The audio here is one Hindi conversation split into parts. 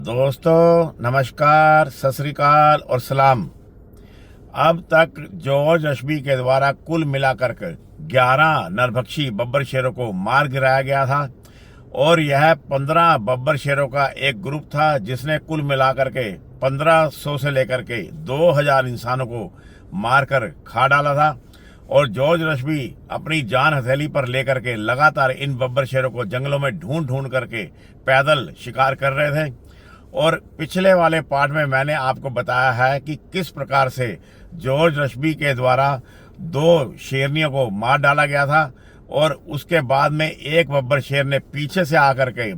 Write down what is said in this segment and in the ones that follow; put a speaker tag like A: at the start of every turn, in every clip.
A: दोस्तों नमस्कार, सत श्री अकाल और सलाम। अब तक जॉर्ज रश्बी के द्वारा कुल मिलाकर के 11 नरभक्षी बब्बर शेरों को मार गिराया गया था और यह 15 बब्बर शेरों का एक ग्रुप था जिसने कुल मिलाकर के 1500 से लेकर के 2000 इंसानों को मारकर खा डाला था। और जॉर्ज रश्बी अपनी जान हथेली पर लेकर के लगातार इन बब्बर शेरों को जंगलों में ढूंढ ढूंढ करके पैदल शिकार कर रहे थे। और पिछले वाले पार्ट में मैंने आपको बताया है कि किस प्रकार से जॉर्ज रश्बी के द्वारा 2 शेरनियों को मार डाला गया था और उसके बाद में एक बब्बर शेर ने पीछे से आकर के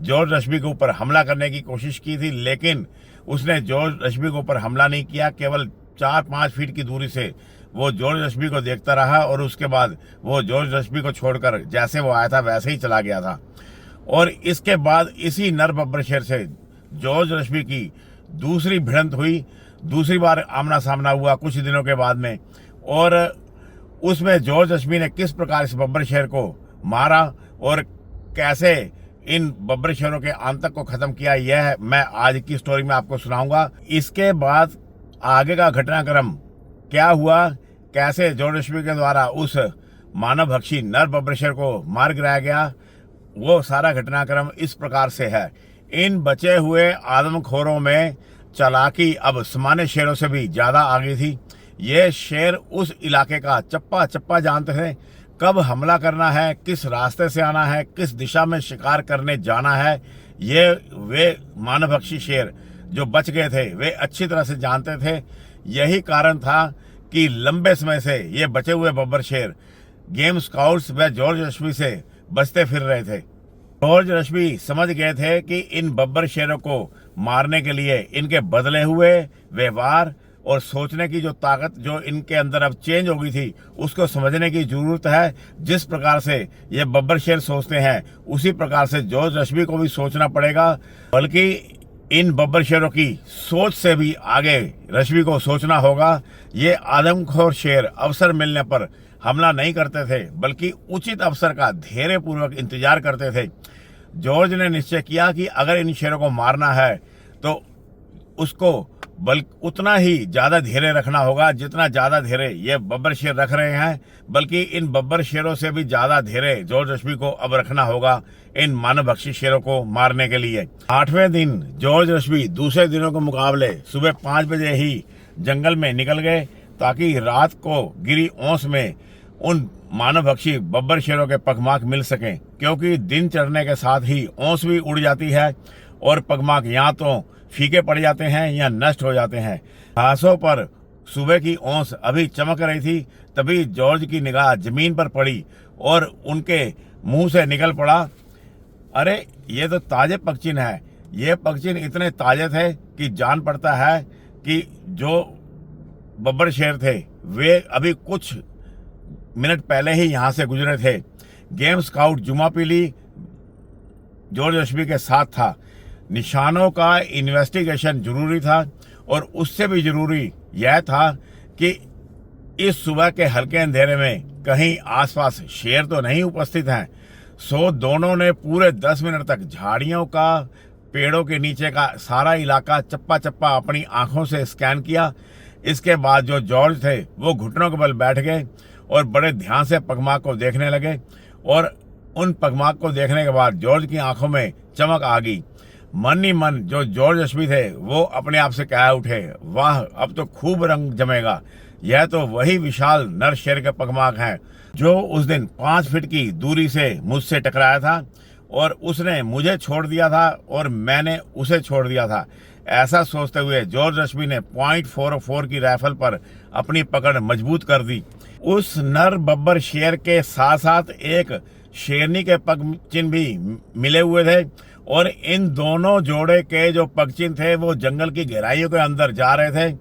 A: जॉर्ज रश्बी के ऊपर हमला करने की कोशिश की थी, लेकिन उसने जॉर्ज रश्बी के ऊपर हमला नहीं किया। केवल 4-5 फीट की दूरी से वो जॉर्ज रश्बी को देखता रहा और उसके बाद वो जॉर्ज रश्बी को छोड़कर जैसे वो आया था वैसे ही चला गया था। और इसके बाद इसी नर बब्बर शेर से जॉर्ज रश्बी की दूसरी भिड़ंत हुई, दूसरी बार आमना सामना हुआ कुछ दिनों के बाद में। और उसमें जॉर्ज रश्बी ने किस प्रकार इस बब्बर शेर को मारा और कैसे इन बब्बर शेरों के आतंक को खत्म किया, यह मैं आज की स्टोरी में आपको सुनाऊंगा। इसके बाद आगे का घटनाक्रम क्या हुआ, कैसे जॉर्ज रश्बी के द्वारा उस मानव भक्षी नर बब्बर शेर को मार गिराया गया, वो सारा घटनाक्रम इस प्रकार से है। इन बचे हुए आदमखोरों में चालाकी अब सामान्य शेरों से भी ज्यादा आ गई थी। ये शेर उस इलाके का चप्पा चप्पा जानते थे, कब हमला करना है, किस रास्ते से आना है, किस दिशा में शिकार करने जाना है। ये वे मानवभक्षी शेर जो बच गए थे वे अच्छी तरह से जानते थे। यही कारण था कि लंबे समय से ये बचे हुए बब्बर शेर गेम स्काउट्स व जॉर्ज रश्बी से बचते फिर रहे थे। जॉर्ज रश्बी समझ गए थे कि इन बब्बर शेरों को मारने के लिए इनके बदले हुए व्यवहार और सोचने की जो ताकत जो इनके अंदर अब चेंज हो गई थी उसको समझने की जरूरत है। जिस प्रकार से ये बब्बर शेर सोचते हैं उसी प्रकार से जॉर्ज रश्बी को भी सोचना पड़ेगा, बल्कि इन बब्बर शेरों की सोच से भी आगे रश्बी को सोचना होगा। ये आदमखोर शेर अवसर मिलने पर हमला नहीं करते थे, बल्कि उचित अवसर का धैर्य पूर्वक इंतजार करते थे। जॉर्ज ने निश्चय किया कि अगर इन शेरों को मारना है तो उसको उतना ही ज्यादा धैर्य रखना होगा जितना ज्यादा धैर्य ये बब्बर शेर रख रहे हैं, बल्कि इन बब्बर शेरों से भी ज्यादा धैर्य जॉर्ज रश्बी को अब रखना होगा इन मानवभक्षी शेरों को मारने के लिए। 8वें दिन जॉर्ज रश्बी दूसरे दिनों के मुकाबले सुबह 5 बजे ही जंगल में निकल गए ताकि रात को गिरी ओस में उन मानवभक्षी बब्बर शेरों के पगमार्क मिल सकें, क्योंकि दिन चढ़ने के साथ ही ओस भी उड़ जाती है और पगमार्क या तो फीके पड़ जाते हैं या नष्ट हो जाते हैं। घासों पर सुबह की ओस अभी चमक रही थी, तभी जॉर्ज की निगाह जमीन पर पड़ी और उनके मुंह से निकल पड़ा, अरे ये तो ताजे पक्षिन है। ये पक्षिन इतने ताजे थे कि जान पड़ता है कि जो बब्बर शेर थे वे अभी कुछ मिनट पहले ही यहां से गुजरे थे। गेम स्काउट जुमा पीली जॉर्ज रश्बी के साथ था। निशानों का इन्वेस्टिगेशन जरूरी था और उससे भी जरूरी यह था कि इस सुबह के हल्के अंधेरे में कहीं आसपास शेर तो नहीं उपस्थित हैं। सो दोनों ने पूरे 10 मिनट तक झाड़ियों का, पेड़ों के नीचे का सारा इलाका चप्पा चप्पा अपनी आंखों से स्कैन किया। इसके बाद जो जॉर्ज थे वो घुटनों के बल बैठ गए और बड़े ध्यान से पगमार्क को देखने लगे। और उन पगमार्क को देखने के बाद जॉर्ज की आंखों में चमक आ गई। मन ही मन जो जॉर्ज रश्बी थे वो अपने आप से कह उठे, वाह अब तो खूब रंग जमेगा। यह तो वही विशाल नर शेर के पगमार्क हैं जो उस दिन 5 फीट की दूरी से मुझसे टकराया था और उसने मुझे छोड़ दिया था और मैंने उसे छोड़ दिया था। ऐसा सोचते हुए जॉर्ज रश्बी ने .404 की राइफल पर अपनी पकड़ मजबूत कर दी। उस नर बब्बर शेर के साथ साथ एक शेरनी के पग चिन्ह भी मिले हुए थे और इन दोनों जोड़े के जो पग चिन्ह थे वो जंगल की गहराइयों के अंदर जा रहे थे।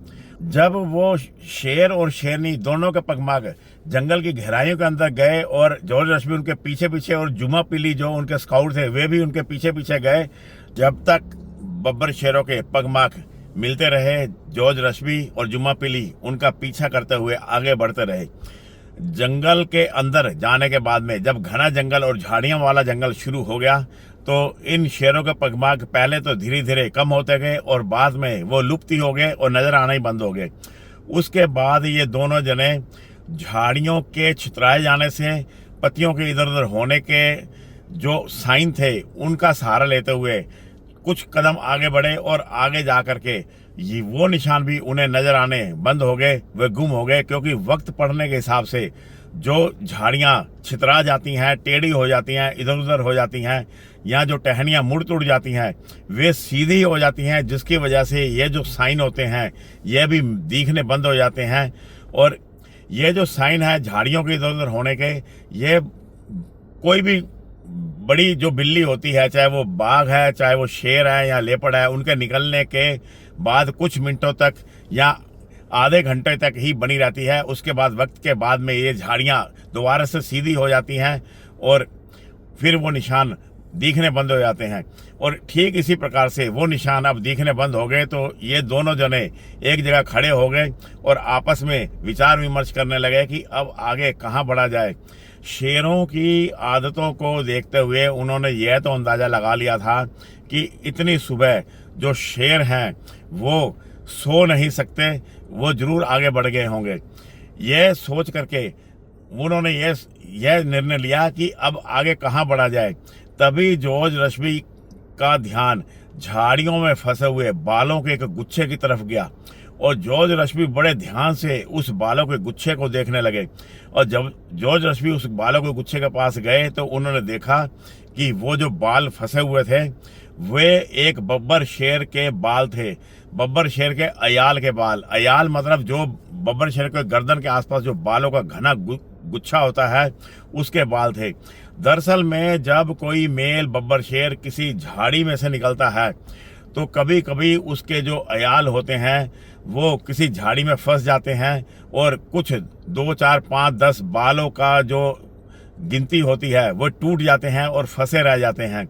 A: जब वो शेर और शेरनी दोनों के पगमार्क जंगल की गहराइयों के अंदर गए और जॉर्ज रश्बी उनके पीछे पीछे और जुमा पीली जो उनके स्काउट थे वे भी उनके पीछे पीछे गए, जब तक बब्बर शेरों के पगमार्क मिलते रहे जॉर्ज रश्बी और जुमा पीली उनका पीछा करते हुए आगे बढ़ते रहे। जंगल के अंदर जाने के बाद में जब घना जंगल और झाड़ियों वाला जंगल शुरू हो गया तो इन शेरों के पगमार्क पहले तो धीरे धीरे कम होते गए और बाद में वो लुप्त ही हो गए और नज़र आना ही बंद हो गए। उसके बाद ये दोनों जने झाड़ियों के छितराए जाने से, पत्तियों के इधर उधर होने के जो साइन थे उनका सहारा लेते हुए कुछ कदम आगे बढ़े और आगे जा कर के ये वो निशान भी उन्हें नजर आने बंद हो गए, वे गुम हो गए। क्योंकि वक्त पड़ने के हिसाब से जो झाड़ियाँ छितरा जाती हैं, टेढ़ी हो जाती हैं, इधर उधर हो जाती हैं, या जो टहनियाँ मुड़ तुड़ जाती हैं वे सीधी हो जाती हैं, जिसकी वजह से ये जो साइन होते हैं ये भी दिखने बंद हो जाते हैं। और ये जो साइन है झाड़ियों के इधर उधर होने के, ये कोई भी बड़ी जो बिल्ली होती है, चाहे वो बाघ है, चाहे वो शेर है या लेपर्ड है, उनके निकलने के बाद कुछ मिनटों तक या आधे घंटे तक ही बनी रहती है। उसके बाद वक्त के बाद में ये झाड़ियाँ दोबारा से सीधी हो जाती हैं और फिर वो निशान दिखने बंद हो जाते हैं। और ठीक इसी प्रकार से वो निशान अब दिखने बंद हो गए तो ये दोनों जने एक जगह खड़े हो गए और आपस में विचार विमर्श करने लगे कि अब आगे कहाँ बढ़ा जाए। शेरों की आदतों को देखते हुए उन्होंने यह तो अंदाज़ा लगा लिया था कि इतनी सुबह जो शेर हैं वो सो नहीं सकते, वो जरूर आगे बढ़ गए होंगे। यह सोच करके उन्होंने यह निर्णय लिया कि अब आगे कहाँ बढ़ा जाए। तभी जॉर्ज रश्मी का ध्यान झाड़ियों में फंसे हुए बालों के एक गुच्छे की तरफ गया और जॉर्ज रश्मी बड़े ध्यान से उस बालों के गुच्छे को देखने लगे। और जब जॉर्ज रश्मी उस बालों के गुच्छे के पास गए तो उन्होंने देखा कि वो जो बाल फंसे हुए थे वे एक बब्बर शेर के बाल थे, बब्बर शेर के अयाल के बाल। अयाल मतलब जो बब्बर शेर के गर्दन के आसपास जो बालों का घना गुच्छा होता है उसके बाल थे। दरअसल में जब कोई मेल बब्बर शेर किसी झाड़ी में से निकलता है तो कभी कभी उसके जो अयाल होते हैं वो किसी झाड़ी में फंस जाते हैं और कुछ 2, 4, 5, 10 बालों का जो गिनती होती है वो टूट जाते हैं और फंसे रह जाते हैं।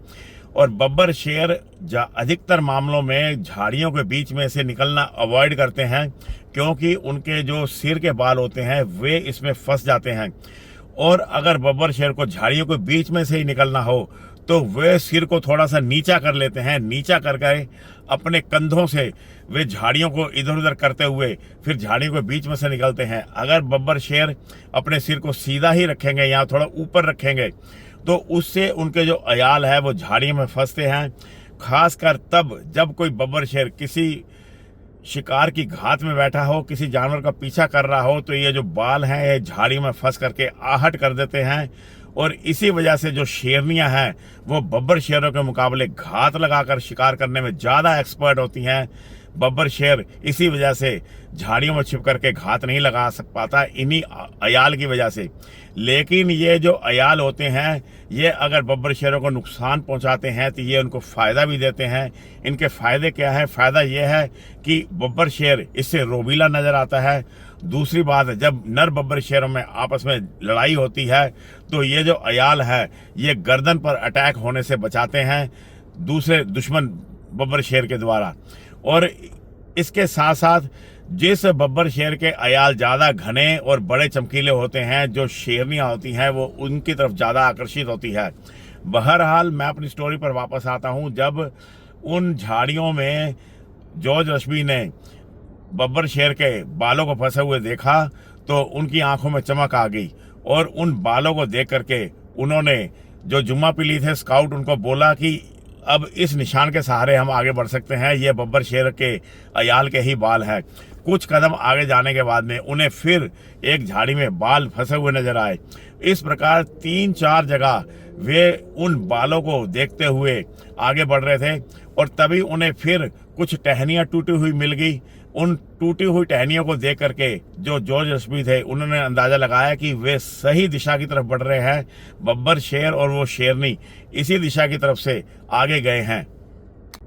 A: और बब्बर शेर अधिकतर मामलों में झाड़ियों के बीच में से निकलना अवॉइड करते हैं क्योंकि उनके जो सिर के बाल होते हैं वे इसमें फंस जाते हैं। और अगर बब्बर शेर को झाड़ियों के बीच में से ही निकलना हो तो वे सिर को थोड़ा सा नीचा कर लेते हैं, नीचा करके अपने कंधों से वे झाड़ियों को इधर उधर करते हुए फिर झाड़ियों के बीच में से निकलते हैं। अगर बब्बर शेर अपने सिर को सीधा ही रखेंगे या थोड़ा ऊपर रखेंगे तो उससे उनके जो अयाल है वो झाड़ियों में फंसते हैं। खासकर तब जब कोई बब्बर शेर किसी शिकार की घात में बैठा हो, किसी जानवर का पीछा कर रहा हो तो ये जो बाल हैं ये झाड़ियों में फंस करके आहट कर देते हैं। और इसी वजह से जो शेरनियां हैं वो बब्बर शेरों के मुकाबले घात लगाकर शिकार करने में ज़्यादा एक्सपर्ट होती हैं। बब्बर शेर इसी वजह से झाड़ियों में छिप करके घात नहीं लगा पाता, इन्हीं अयाल की वजह से। लेकिन ये जो अयाल होते हैं ये अगर बब्बर शेरों को नुकसान पहुंचाते हैं तो ये उनको फ़ायदा भी देते हैं। इनके फ़ायदे क्या है? फ़ायदा ये है कि बब्बर शेर इससे रोबीला नज़र आता है। दूसरी बात, जब नर बब्बर शेरों में आपस में लड़ाई होती है तो ये जो अयाल है ये गर्दन पर अटैक होने से बचाते हैं दूसरे दुश्मन बब्बर शेर के द्वारा। और इसके साथ साथ जिस बब्बर शेर के अयाल ज़्यादा घने और बड़े चमकीले होते हैं, जो शेरनियाँ होती हैं वो उनकी तरफ ज़्यादा आकर्षित होती है। बहरहाल मैं अपनी स्टोरी पर वापस आता हूँ। जब उन झाड़ियों में जॉर्ज रश्मी ने बब्बर शेर के बालों को फंसे हुए देखा तो उनकी आंखों में चमक आ गई और उन बालों को देख करके उन्होंने जो जुम्मा पीली थे स्काउट उनको बोला कि अब इस निशान के सहारे हम आगे बढ़ सकते हैं, ये बब्बर शेर के अयाल के ही बाल हैं। कुछ कदम आगे जाने के बाद में उन्हें फिर एक झाड़ी में बाल फंसे हुए नजर आए। इस प्रकार 3-4 जगह वे उन बालों को देखते हुए आगे बढ़ रहे थे और तभी उन्हें फिर कुछ टहनियाँ टूटी हुई मिल गई। उन टूटी हुई टहनियों को देख करके जो जॉर्ज रश्मी थे उन्होंने अंदाज़ा लगाया कि वे सही दिशा की तरफ बढ़ रहे हैं। बब्बर शेर और वो शेरनी इसी दिशा की तरफ से आगे गए हैं।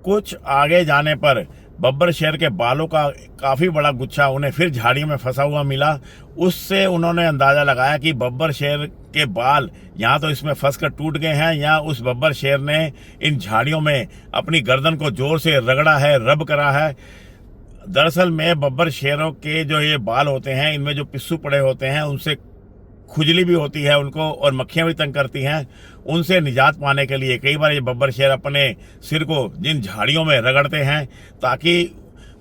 A: कुछ आगे जाने पर बब्बर शेर के बालों का काफ़ी बड़ा गुच्छा उन्हें फिर झाड़ियों में फंसा हुआ मिला। उससे उन्होंने अंदाज़ा लगाया कि बब्बर शेर के बाल या तो इसमें फंस कर टूट गए हैं या उस बब्बर शेर ने इन झाड़ियों में अपनी गर्दन को जोर से रगड़ा है, रब करा है। दरअसल में बब्बर शेरों के जो ये बाल होते हैं इनमें जो पिस्सू पड़े होते हैं उनसे खुजली भी होती है उनको और मक्खियाँ भी तंग करती हैं। उनसे निजात पाने के लिए कई बार ये बब्बर शेर अपने सिर को जिन झाड़ियों में रगड़ते हैं ताकि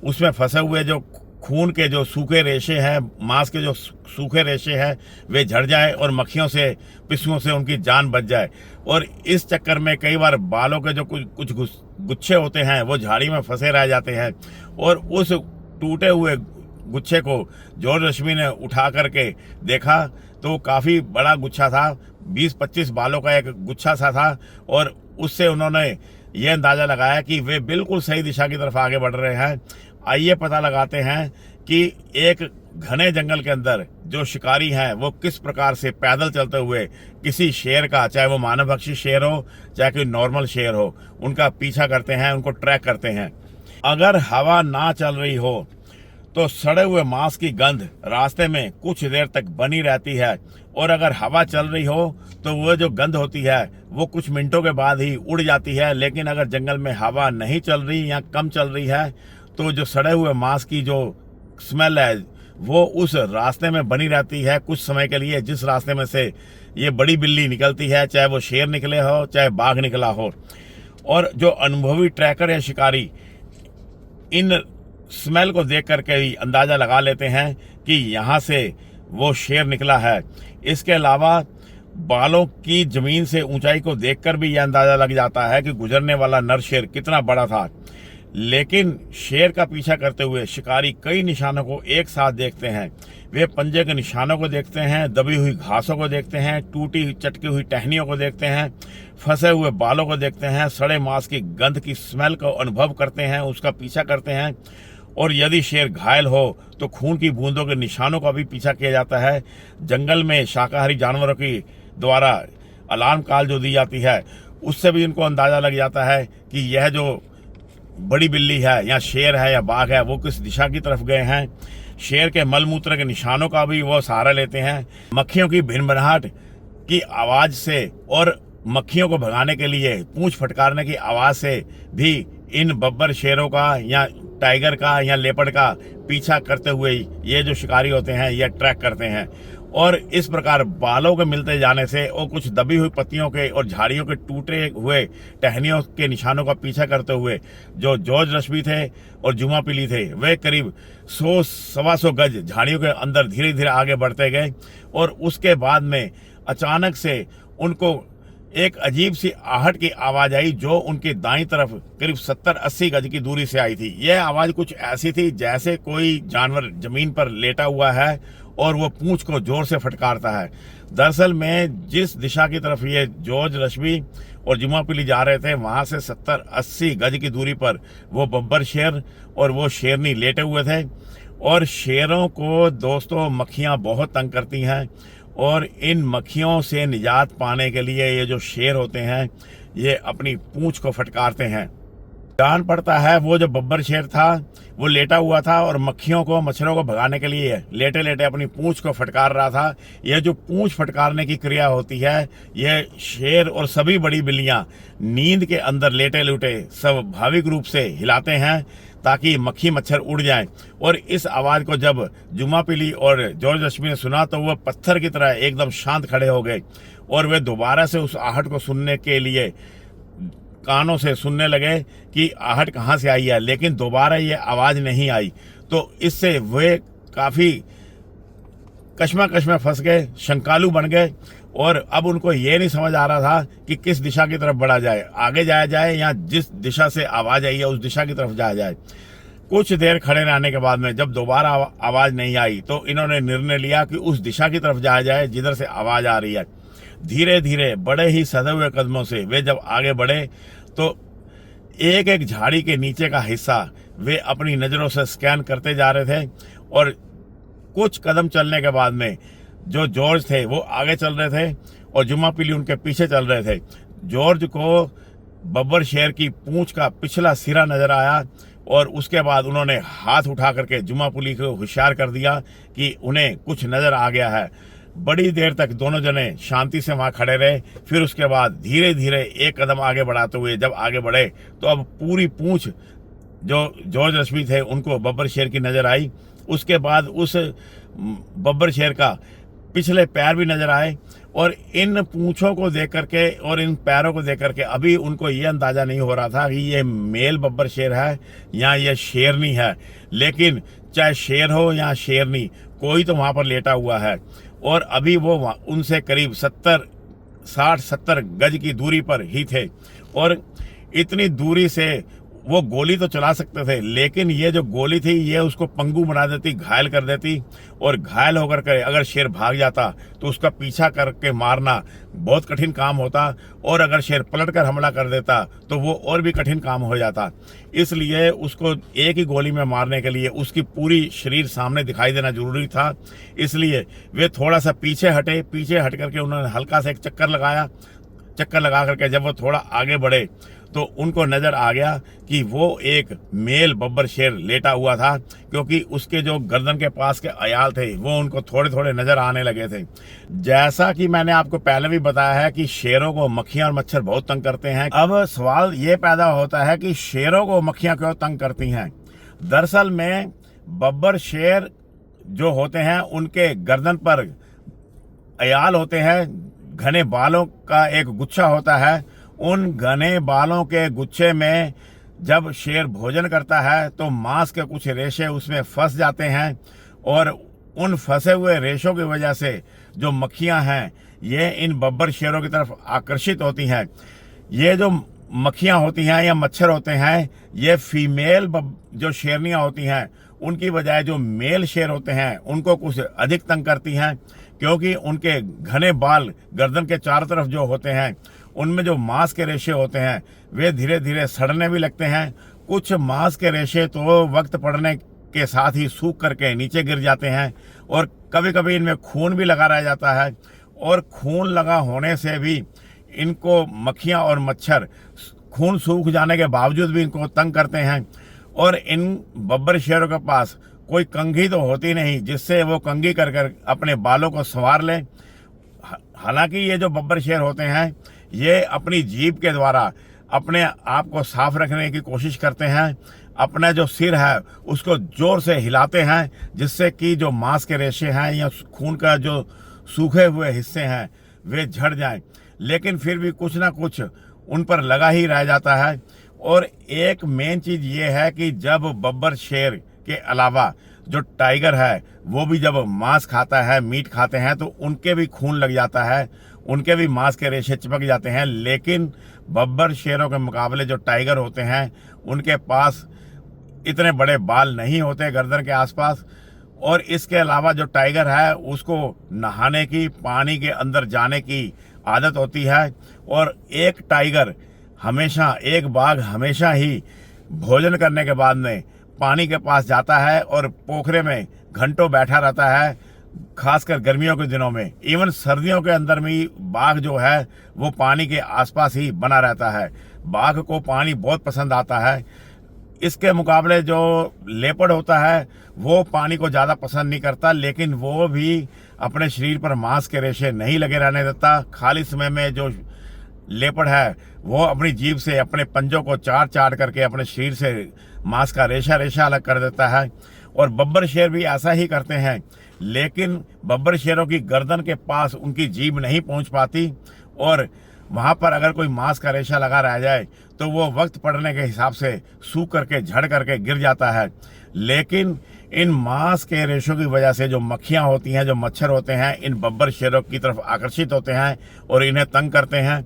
A: उसमें फंसे हुए जो खून के जो सूखे रेशे हैं, मांस के जो सूखे रेशे हैं, वे झड़ जाए और मक्खियों से, पिस्सुओं से उनकी जान बच जाए। और इस चक्कर में कई बार बालों के जो कुछ गुच्छे होते हैं वो झाड़ी में फंसे रह जाते हैं। और उस टूटे हुए गुच्छे को जॉर्ज रश्मि ने उठा करके देखा तो काफ़ी बड़ा गुच्छा था, 20-25 बालों का एक गुच्छा सा था। और उससे उन्होंने ये अंदाज़ा लगाया कि वे बिल्कुल सही दिशा की तरफ आगे बढ़ रहे हैं। आइए पता लगाते हैं कि एक घने जंगल के अंदर जो शिकारी हैं वो किस प्रकार से पैदल चलते हुए किसी शेर का, चाहे वो मानवभक्षी शेर हो चाहे कोई नॉर्मल शेर हो, उनका पीछा करते हैं, उनको ट्रैक करते हैं। अगर हवा ना चल रही हो तो सड़े हुए मांस की गंध रास्ते में कुछ देर तक बनी रहती है, और अगर हवा चल रही हो तो वो जो गंध होती है वो कुछ मिनटों के बाद ही उड़ जाती है। लेकिन अगर जंगल में हवा नहीं चल रही या कम चल रही है तो जो सड़े हुए मांस की जो स्मेल है वो उस रास्ते में बनी रहती है कुछ समय के लिए, जिस रास्ते में से ये बड़ी बिल्ली निकलती है, चाहे वो शेर निकले हो चाहे बाघ निकला हो। और जो अनुभवी ट्रैकर या शिकारी इन स्मेल को देख करके ही अंदाज़ा लगा लेते हैं कि यहाँ से वो शेर निकला है। इसके अलावा बालों की ज़मीन से ऊंचाई को देखकर भी यह अंदाज़ा लग जाता है कि गुजरने वाला नर शेर कितना बड़ा था। लेकिन शेर का पीछा करते हुए शिकारी कई निशानों को एक साथ देखते हैं। वे पंजे के निशानों को देखते हैं, दबी हुई घासों को देखते हैं, टूटी चटकी हुई टहनियों को देखते हैं, फंसे हुए बालों को देखते हैं, सड़े मांस की गंध की स्मेल को अनुभव करते हैं, उसका पीछा करते हैं। और यदि शेर घायल हो तो खून की बूंदों के निशानों का भी पीछा किया जाता है। जंगल में शाकाहारी जानवरों की द्वारा अलार्म कॉल जो दी जाती है उससे भी इनको अंदाज़ा लग जाता है कि यह जो बड़ी बिल्ली है या शेर है या बाघ है वो किस दिशा की तरफ गए हैं। शेर के मलमूत्र के निशानों का भी वो सहारा लेते हैं। मक्खियों की भिनभिनाहट की आवाज़ से और मक्खियों को भगाने के लिए पूंछ फटकारने की आवाज़ से भी इन बब्बर शेरों का या टाइगर का या लेपर्ड का पीछा करते हुए ये जो शिकारी होते हैं ये ट्रैक करते हैं। और इस प्रकार बालों के मिलते जाने से और कुछ दबी हुई पत्तियों के और झाड़ियों के टूटे हुए टहनियों के निशानों का पीछा करते हुए जो जॉर्ज रश्मि थे और जुमा पिली थे वे करीब 100-125 गज झाड़ियों के अंदर धीरे धीरे आगे बढ़ते गए। और उसके बाद में अचानक से उनको एक अजीब सी आहट की आवाज़ आई जो उनकी दाईं तरफ करीब 70-80 गज की दूरी से आई थी। यह आवाज़ कुछ ऐसी थी जैसे कोई जानवर जमीन पर लेटा हुआ है और वो पूंछ को जोर से फटकारता है। दरअसल में जिस दिशा की तरफ ये जॉर्ज रश्मि और जुमा पिली जा रहे थे वहाँ से 70-80 गज की दूरी पर वो बब्बर शेर और वो शेरनी लेटे हुए थे। और शेरों को दोस्तों मक्खियाँ बहुत तंग करती हैं और इन मक्खियों से निजात पाने के लिए ये जो शेर होते हैं ये अपनी पूंछ को फटकारते हैं। जान पड़ता है वो जो बब्बर शेर था वो लेटा हुआ था और मक्खियों को, मच्छरों को भगाने के लिए लेटे लेटे अपनी पूंछ को फटकार रहा था। यह जो पूंछ फटकारने की क्रिया होती है यह शेर और सभी बड़ी बिल्लियां नींद के अंदर लेटे लेटे स्वाभाविक रूप से हिलाते हैं ताकि मक्खी मच्छर उड़ जाएं। और इस आवाज़ को जब जुमा पिली और जॉर्ज रश्मि ने सुना तो वह पत्थर की तरह एकदम शांत खड़े हो गए और वे दोबारा से उस आहट को सुनने के लिए कानों से सुनने लगे कि आहट कहाँ से आई है, लेकिन दोबारा ये आवाज़ नहीं आई। तो इससे वे काफ़ी कश्मकश में फंस गए, शंकालू बन गए और अब उनको ये नहीं समझ आ रहा था कि किस दिशा की तरफ बढ़ा जाए, आगे जाया जाए या जिस दिशा से आवाज़ आई है उस दिशा की तरफ जाया जाए। कुछ देर खड़े रहने के बाद में जब दोबारा आवाज़ नहीं आई तो इन्होंने निर्णय लिया कि उस दिशा की तरफ जाया जाए जिधर से आवाज़ आ रही है। धीरे धीरे बड़े ही सधे हुए कदमों से वे जब आगे बढ़े तो एक एक झाड़ी के नीचे का हिस्सा वे अपनी नज़रों से स्कैन करते जा रहे थे। और कुछ कदम चलने के बाद में जो जॉर्ज थे वो आगे चल रहे थे और जुमा पिली उनके पीछे चल रहे थे। जॉर्ज को बब्बर शेर की पूंछ का पिछला सिरा नजर आया और उसके बाद उन्होंने हाथ उठा करके जुमा पिली को होशियार कर दिया कि उन्हें कुछ नजर आ गया है। बड़ी देर तक दोनों जने शांति से वहाँ खड़े रहे। फिर उसके बाद धीरे धीरे एक कदम आगे बढ़ाते हुए जब आगे बढ़े तो अब पूरी पूंछ जो जॉर्ज रश्मि थे उनको बब्बर शेर की नज़र आई। उसके बाद उस बब्बर शेर का पिछले पैर भी नजर आए। और इन पूंछों को देख करके और इन पैरों को देख करके अभी उनको ये अंदाजा नहीं हो रहा था कि ये मेल बब्बर शेर है या ये शेरनी है। लेकिन चाहे शेर हो या शेरनी, कोई तो वहां पर लेटा हुआ है। और अभी वो उनसे करीब 60-70 गज की दूरी पर ही थे। और इतनी दूरी से वो गोली तो चला सकते थे, लेकिन ये जो गोली थी ये उसको पंगु बना देती, घायल कर देती। और घायल होकर के अगर शेर भाग जाता तो उसका पीछा करके मारना बहुत कठिन काम होता। और अगर शेर पलट कर हमला कर देता तो वो और भी कठिन काम हो जाता। इसलिए उसको एक ही गोली में मारने के लिए उसकी पूरी शरीर सामने दिखाई देना जरूरी था। इसलिए वे थोड़ा सा पीछे हटे। पीछे हट करके उन्होंने हल्का सा एक चक्कर लगाया। चक्कर लगा करके जब वो थोड़ा आगे बढ़े तो उनको नजर आ गया कि वो एक मेल बब्बर शेर लेटा हुआ था, क्योंकि उसके जो गर्दन के पास के अयाल थे वो उनको थोड़े थोड़े नजर आने लगे थे। जैसा कि मैंने आपको पहले भी बताया है कि शेरों को मक्खियां और मच्छर बहुत तंग करते हैं। अब सवाल ये पैदा होता है कि शेरों को मक्खियां क्यों तंग करती हैं। दरअसल में बब्बर शेर जो होते हैं उनके गर्दन पर अयाल होते हैं, घने बालों का एक गुच्छा होता है। उन घने बालों के गुच्छे में जब शेर भोजन करता है तो मांस के कुछ रेशे उसमें फंस जाते हैं। और उन फंसे हुए रेशों की वजह से जो मक्खियां हैं ये इन बब्बर शेरों की तरफ आकर्षित होती हैं। ये जो मक्खियां होती हैं या मच्छर होते हैं ये फीमेल जो शेरनियां होती हैं उनकी बजाय जो मेल शेर होते हैं उनको कुछ अधिक तंग करती हैं, क्योंकि उनके घने बाल गर्दन के चारों तरफ जो होते हैं उनमें जो मांस के रेशे होते हैं वे धीरे धीरे सड़ने भी लगते हैं। कुछ मांस के रेशे तो वक्त पड़ने के साथ ही सूख करके नीचे गिर जाते हैं। और कभी कभी इनमें खून भी लगा रह जाता है। और खून लगा होने से भी इनको मक्खियां और मच्छर खून सूख जाने के बावजूद भी इनको तंग करते हैं। और इन बब्बर शेरों के पास कोई कंघी तो होती नहीं जिससे वो कंघी कर कर अपने बालों को संवार लें। हालांकि ये जो बब्बर शेर होते हैं ये अपनी जीभ के द्वारा अपने आप को साफ रखने की कोशिश करते हैं। अपना जो सिर है उसको जोर से हिलाते हैं जिससे कि जो मांस के रेशे हैं या खून का जो सूखे हुए हिस्से हैं वे झड़ जाएं। लेकिन फिर भी कुछ ना कुछ उन पर लगा ही रह जाता है। और एक मेन चीज ये है कि जब बब्बर शेर के अलावा जो टाइगर है वो भी जब मांस खाता है, मीट खाते हैं, तो उनके भी खून लग जाता है, उनके भी मांस के रेशे चिपक जाते हैं। लेकिन बब्बर शेरों के मुकाबले जो टाइगर होते हैं उनके पास इतने बड़े बाल नहीं होते गर्दन के आसपास। और इसके अलावा जो टाइगर है उसको नहाने की, पानी के अंदर जाने की आदत होती है। और एक टाइगर हमेशा, एक बाघ हमेशा ही भोजन करने के बाद में पानी के पास जाता है और पोखरे में घंटों बैठा रहता है, खासकर गर्मियों के दिनों में। इवन सर्दियों के अंदर भी बाघ जो है वो पानी के आसपास ही बना रहता है। बाघ को पानी बहुत पसंद आता है। इसके मुकाबले जो लेपर्ड होता है वो पानी को ज़्यादा पसंद नहीं करता, लेकिन वो भी अपने शरीर पर मांस के रेशे नहीं लगे रहने देता। खाली समय में जो लेपर्ड है वो अपनी जीभ से अपने पंजों को चाट चाट करके अपने शरीर से मांस का रेशा रेशा अलग कर देता है। और बब्बर शेर भी ऐसा ही करते हैं, लेकिन बब्बर शेरों की गर्दन के पास उनकी जीभ नहीं पहुंच पाती। और वहां पर अगर कोई मांस का रेशा लगा रह जाए तो वो वक्त पड़ने के हिसाब से सूख करके, झड़ करके गिर जाता है। लेकिन इन मांस के रेशों की वजह से जो मक्खियां होती हैं, जो मच्छर होते हैं, इन बब्बर शेरों की तरफ आकर्षित होते हैं और इन्हें तंग करते हैं।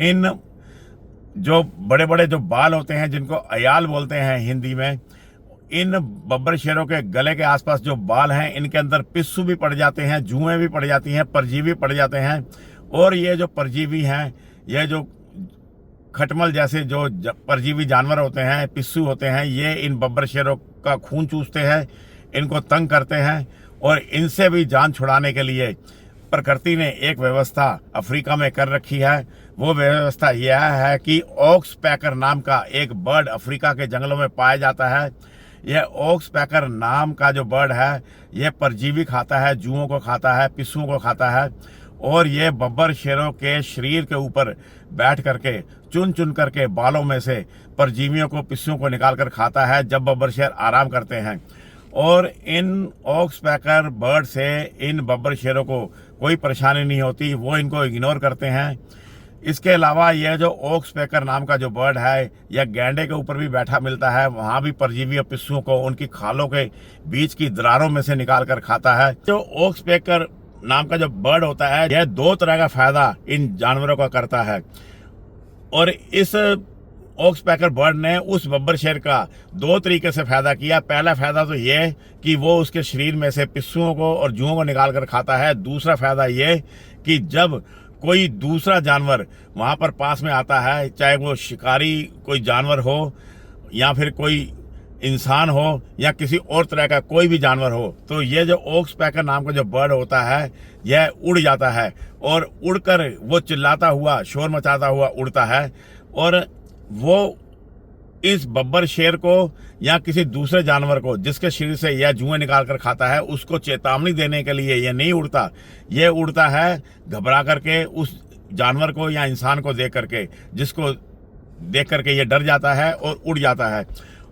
A: इन जो बड़े बड़े जो बाल होते हैं जिनको अयाल बोलते हैं हिंदी में, इन बब्बर शेरों के गले के आसपास जो बाल हैं इनके अंदर पिस्सू भी पड़ जाते हैं, जुएं भी पड़ जाती हैं, परजीवी पड़ जाते हैं। और ये जो परजीवी हैं, ये जो खटमल जैसे जो परजीवी जानवर होते हैं, पिस्सू होते हैं, ये इन बब्बर शेरों का खून चूसते हैं, इनको तंग करते हैं। और इनसे भी जान छुड़ाने के लिए प्रकृति ने एक व्यवस्था अफ्रीका में कर रखी है। वो व्यवस्था यह है कि ऑक्स पैकर नाम का एक बर्ड अफ्रीका के जंगलों में पाया जाता है। यह ऑक्स पैकर नाम का जो बर्ड है यह परजीवी खाता है, जुओं को खाता है, पिस्सुओं को खाता है। और ये बब्बर शेरों के शरीर के ऊपर बैठ करके चुन चुन करके बालों में से परजीवियों को, पिस्सुओं को निकाल कर खाता है जब बब्बर शेर आराम करते हैं। और इन ऑक्सपैकर बर्ड से इन बब्बर शेरों को कोई परेशानी नहीं होती, वो इनको इग्नोर करते हैं। इसके अलावा यह जो ऑक्सपैकर नाम का जो बर्ड है यह गैंडे के ऊपर भी बैठा मिलता है, वहाँ भी परजीवी और पिस्सुओं को उनकी खालों के बीच की दरारों में से निकाल कर खाता है। जो ऑक्सपैकर नाम का जो बर्ड होता है यह 2 तरह का फायदा इन जानवरों का करता है, और इस ऑक्सपैकर बर्ड ने उस बब्बर शेर का 2 तरीके से फायदा किया। पहला फायदा तो ये कि वो उसके शरीर में से पिस्सुओं को और जुओं को निकाल कर खाता है। दूसरा फायदा ये कि जब कोई दूसरा जानवर वहां पर पास में आता है, चाहे वो शिकारी कोई जानवर हो या फिर कोई इंसान हो या किसी और तरह का कोई भी जानवर हो, तो ये जो ऑक्सपैकर नाम का जो बर्ड होता है यह उड़ जाता है और उड़कर वो चिल्लाता हुआ, शोर मचाता हुआ उड़ता है, और वो इस बब्बर शेर को या किसी दूसरे जानवर को जिसके शरीर से यह जुएं निकाल कर खाता है उसको चेतावनी देने के लिए यह नहीं उड़ता। यह उड़ता है घबरा करके उस जानवर को या इंसान को देख करके, जिसको देख करके ये डर जाता है और उड़ जाता है।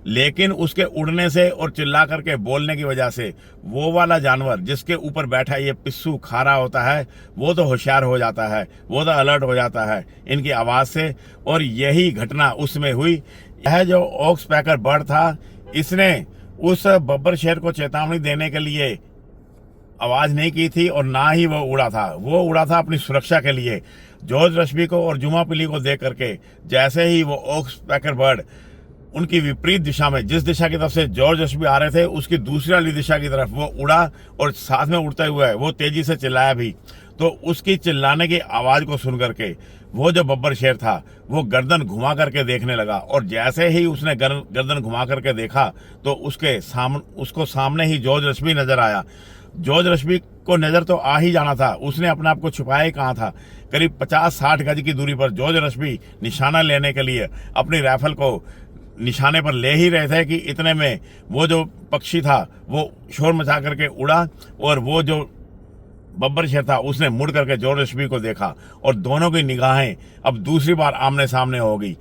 A: लेकिन उसके उड़ने से और चिल्ला करके बोलने की वजह से वो वाला जानवर जिसके ऊपर बैठा ये पिस्सू खा रहा होता है वो तो होशियार हो जाता है, वो तो अलर्ट हो जाता है इनकी आवाज़ से। और यही घटना उसमें हुई। यह जो ऑक्सपैकर बर्ड था इसने उस बब्बर शेर को चेतावनी देने के लिए आवाज़ नहीं की थी और ना ही वो उड़ा था। वो उड़ा था अपनी सुरक्षा के लिए। जॉर्ज रश्बी को और जुमा पिली को देख करके जैसे ही वो ऑक्सपैकर बर्ड उनकी विपरीत दिशा में, जिस दिशा की तरफ से जॉर्ज रश्बी आ रहे थे उसकी दूसरी वाली दिशा की तरफ वो उड़ा और साथ में उड़ते हुए वो तेजी से चिल्लाया भी। तो उसकी चिल्लाने की आवाज़ को सुन करके वो जो बब्बर शेर था वो गर्दन घुमा करके देखने लगा, और जैसे ही उसने गर्दन घुमा करके देखा तो उसको सामने ही जॉर्ज रश्बी नजर आया। जॉर्ज रश्बी को नजर तो आ ही जाना था, उसने अपने आप को छुपाया ही कहाँ था। करीब 50-60 गज की दूरी पर जॉर्ज रश्बी निशाना लेने के लिए अपनी राइफल को निशाने पर ले ही रहे थे कि इतने में वो जो पक्षी था वो शोर मचा करके उड़ा, और वो जो बब्बर शेर था उसने मुड़ करके जॉर्ज रश्बी को देखा और दोनों की निगाहें अब दूसरी बार आमने सामने हो गई।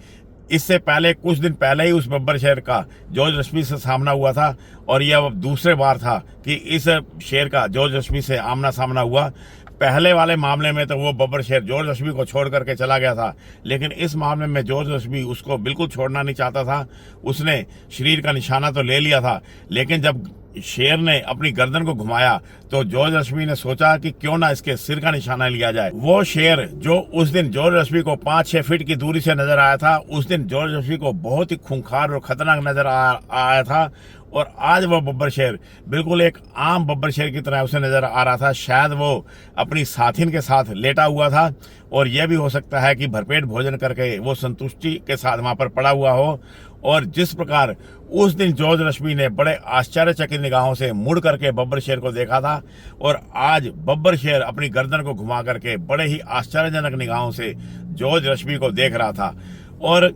A: इससे पहले कुछ दिन पहले ही उस बब्बर शेर का जॉर्ज रश्बी से सामना हुआ था, और यह अब दूसरे बार था कि इस शेर का जॉर्ज रश्बी से आमना सामना हुआ। पहले वाले मामले में तो वो बब्बर शेर जॉर्ज रश्बी को छोड़ करके चला गया था, लेकिन इस मामले में जॉर्ज रश्बी उसको बिल्कुल छोड़ना नहीं चाहता था। उसने शरीर का निशाना तो ले लिया था, लेकिन जब शेर ने अपनी गर्दन को घुमाया तो जॉर्ज रश्बी ने सोचा कि क्यों ना इसके सिर का निशाना लिया जाए। वो शेर जो उस दिन जॉर्ज रश्बी को 5-6 फीट की दूरी से नजर आया था, उस दिन जॉर्ज रश्बी को बहुत ही खूंखार और खतरनाक नजर आया था, और आज वो बब्बर शेर बिल्कुल एक आम बब्बर शेर की तरह उसे नजर आ रहा था। शायद वो अपनी साथिन के साथ लेटा हुआ था, और यह भी हो सकता है कि भरपेट भोजन करके वो संतुष्टि के साथ वहां पर पड़ा हुआ हो। और जिस प्रकार उस दिन जॉर्ज रश्बी ने बड़े आश्चर्यचकित निगाहों से मुड़ करके बब्बर शेर को देखा था, और आज बब्बर शेर अपनी गर्दन को घुमा करके बड़े ही आश्चर्यजनक निगाहों से जॉर्ज रश्बी को देख रहा था। और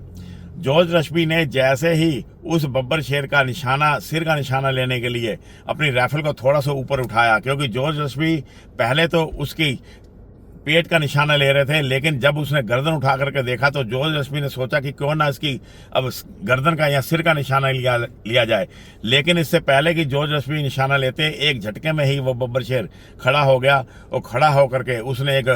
A: जॉर्ज रश्बी ने जैसे ही उस बब्बर शेर का निशाना, सिर का निशाना लेने के लिए अपनी राइफल को थोड़ा सा ऊपर उठाया, क्योंकि जॉर्ज रश्बी पहले तो उसकी पेट का निशाना ले रहे थे, लेकिन जब उसने गर्दन उठा करके देखा तो जॉर्ज रश्बी ने सोचा कि क्यों ना इसकी अब गर्दन का या सिर का निशाना लिया जाए। लेकिन इससे पहले कि जॉर्ज रश्बी निशाना लेते, एक झटके में ही वो बब्बर शेर खड़ा हो गया, और खड़ा होकर के उसने एक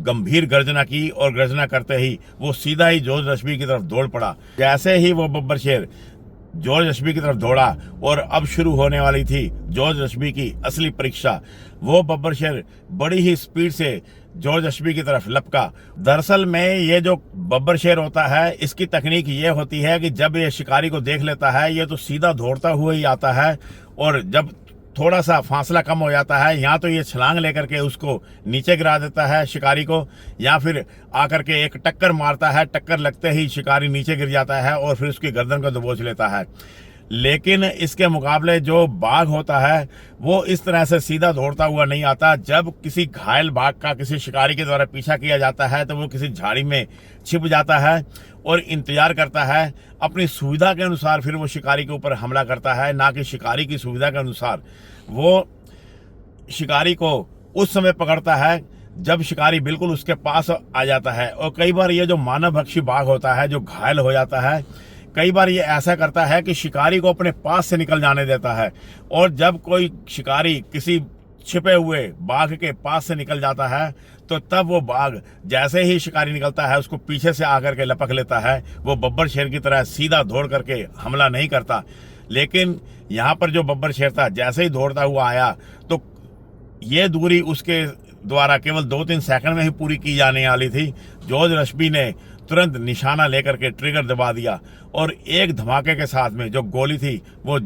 A: गंभीर गर्जना की, और गर्जना करते ही वो सीधा ही जॉर्ज रश्बी की तरफ दौड़ पड़ा। जैसे ही वो बब्बर शेर जॉर्ज रश्बी की तरफ दौड़ा और अब शुरू होने वाली थी जॉर्ज रश्बी की असली परीक्षा। वो बब्बर शेर बड़ी ही स्पीड से जॉर्ज रश्बी की तरफ लपका। दरअसल में ये जो बब्बर शेर होता है इसकी तकनीक ये होती है कि जब ये शिकारी को देख लेता है ये तो सीधा दौड़ता हुआ ही आता है, और जब थोड़ा सा फासला कम हो जाता है या तो ये छलांग लेकर के उसको नीचे गिरा देता है शिकारी को, या फिर आकर के एक टक्कर मारता है। टक्कर लगते ही शिकारी नीचे गिर जाता है और फिर उसकी गर्दन को दबोच लेता है। लेकिन इसके मुकाबले जो बाघ होता है वो इस तरह से सीधा दौड़ता हुआ नहीं आता। जब किसी घायल बाघ का किसी शिकारी के द्वारा पीछा किया जाता है तो वो किसी झाड़ी में छिप जाता है और इंतजार करता है। अपनी सुविधा के अनुसार फिर वो शिकारी के ऊपर हमला करता है, ना कि शिकारी की सुविधा के अनुसार। वो शिकारी को उस समय पकड़ता है जब शिकारी बिल्कुल उसके पास आ जाता है। और कई बार ये जो मानव भक्षी बाघ होता है जो घायल हो जाता है, कई बार ये ऐसा करता है कि शिकारी को अपने पास से निकल जाने देता है, और जब कोई शिकारी किसी छिपे हुए बाघ के पास से निकल जाता है तो तब वो बाघ जैसे ही शिकारी निकलता है उसको पीछे से आकर के लपक लेता है। वो बब्बर शेर की तरह सीधा दौड़ करके हमला नहीं करता, लेकिन यहाँ पर जो बब्बर शेर था जैसे ही दौड़ता हुआ आया तो ये दूरी उसके द्वारा केवल 2-3 सेकंड में ही पूरी की जाने वाली थी। जॉर्ज रश्बी ने तुरंत निशाना लेकर के ट्रिगर दबा दिया और एक धमाके के साथ में जो गोली थी वो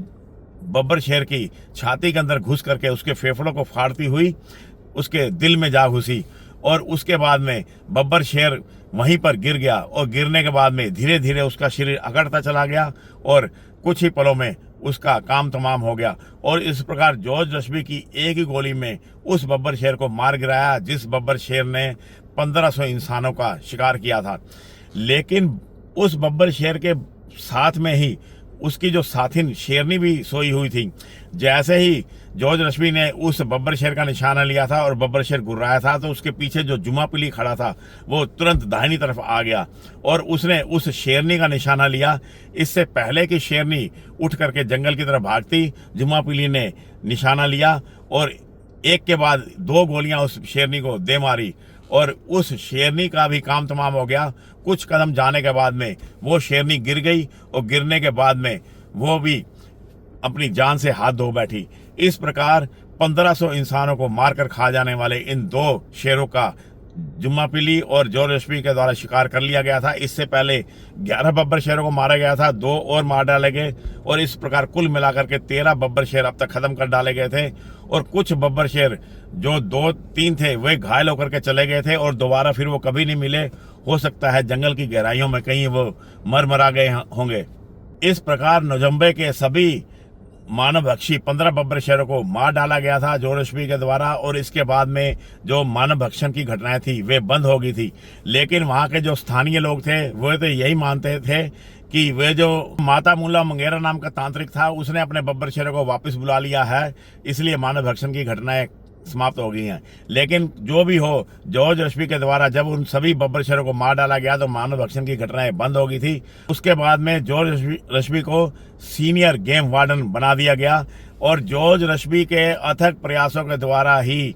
A: बब्बर शेर की छाती के अंदर घुस करके उसके फेफड़ों को फाड़ती हुई उसके दिल में जा घुसी, और उसके बाद में बब्बर शेर वहीं पर गिर गया, और गिरने के बाद में धीरे धीरे उसका शरीर अकड़ता चला गया और कुछ ही पलों में उसका काम तमाम हो गया। और इस प्रकार जॉर्ज रश्बी की एक ही गोली में उस बब्बर शेर को मार गिराया जिस बब्बर शेर ने 1500 इंसानों का शिकार किया था। लेकिन उस बब्बर शेर के साथ में ही उसकी जो साथिन शेरनी भी सोई हुई थी। जैसे ही जॉर्ज रश्बी ने उस बब्बर शेर का निशाना लिया था और बब्बर शेर गुर्राया था तो उसके पीछे जो जुमा पिली खड़ा था वो तुरंत दाहिनी तरफ आ गया और उसने उस शेरनी का निशाना लिया। इससे पहले कि शेरनी उठ करके जंगल की तरफ भागती, जुमा पिली ने निशाना लिया और एक के बाद 2 गोलियां उस शेरनी को दे मारी और उस शेरनी का भी काम तमाम हो गया। कुछ कदम जाने के बाद में वो शेरनी गिर गई और गिरने के बाद में वो भी अपनी जान से हाथ धो बैठी। इस प्रकार 1500 इंसानों को मारकर खा जाने वाले इन 2 शेरों का जुम्मा पिली और जॉर्ज रश्बी के द्वारा शिकार कर लिया गया था। इससे पहले 11 बब्बर शेरों को मारा गया था, 2 और मार डाले गए और इस प्रकार कुल मिलाकर के 13 बब्बर शेर अब तक खत्म कर डाले गए थे। और कुछ बब्बर शेर जो 2-3 थे वे घायल होकर के चले गए थे और दोबारा फिर वो कभी नहीं मिले। हो सकता है जंगल की गहराइयों में कहीं वो मरा गए होंगे। इस प्रकार नोजम्बे के सभी मानवभक्षी 15 बब्बर शेरों को मार डाला गया था जॉर्ज रश्बी के द्वारा, और इसके बाद में जो मानव भक्षण की घटनाएं थी वे बंद हो गई थी। लेकिन वहाँ के जो स्थानीय लोग थे वो तो यही मानते थे कि वे जो माता मुल्ला मंगेरा नाम का तांत्रिक था उसने अपने बब्बर शेरों को वापस बुला लिया है, इसलिए मानव भक्षण की घटनाएं समाप्त हो गई हैं। लेकिन जो भी हो, जॉर्ज रश्बी के द्वारा जब उन सभी बब्बर शेरों को मार डाला गया तो मानव भक्षण की घटनाएं बंद हो गई थी। उसके बाद में जॉर्ज रश्बी को सीनियर गेम वार्डन बना दिया गया और जॉर्ज रश्बी के अथक प्रयासों के द्वारा ही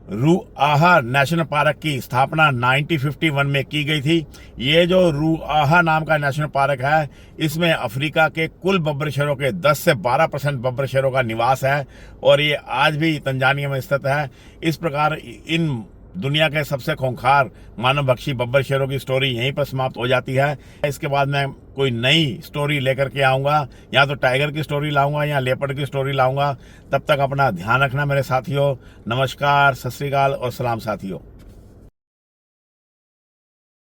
A: रूआहा नेशनल पार्क की स्थापना 1951 में की गई थी। ये जो रूआहा नाम का नेशनल पार्क है इसमें अफ्रीका के कुल बब्बर शेरों के 10 से 12% बब्बर शेरों का निवास है और ये आज भी तंजानिया में स्थित है। इस प्रकार इन दुनिया के सबसे खूंखार मानवभक्षी बब्बर शेरों की स्टोरी यहीं पर समाप्त हो जाती है। इसके बाद मैं कोई नई स्टोरी लेकर के आऊँगा, या तो टाइगर की स्टोरी लाऊंगा या लेपर्ड की स्टोरी लाऊंगा। तब तक अपना ध्यान रखना मेरे साथियों। नमस्कार, सत श्री अकाल और सलाम साथियों।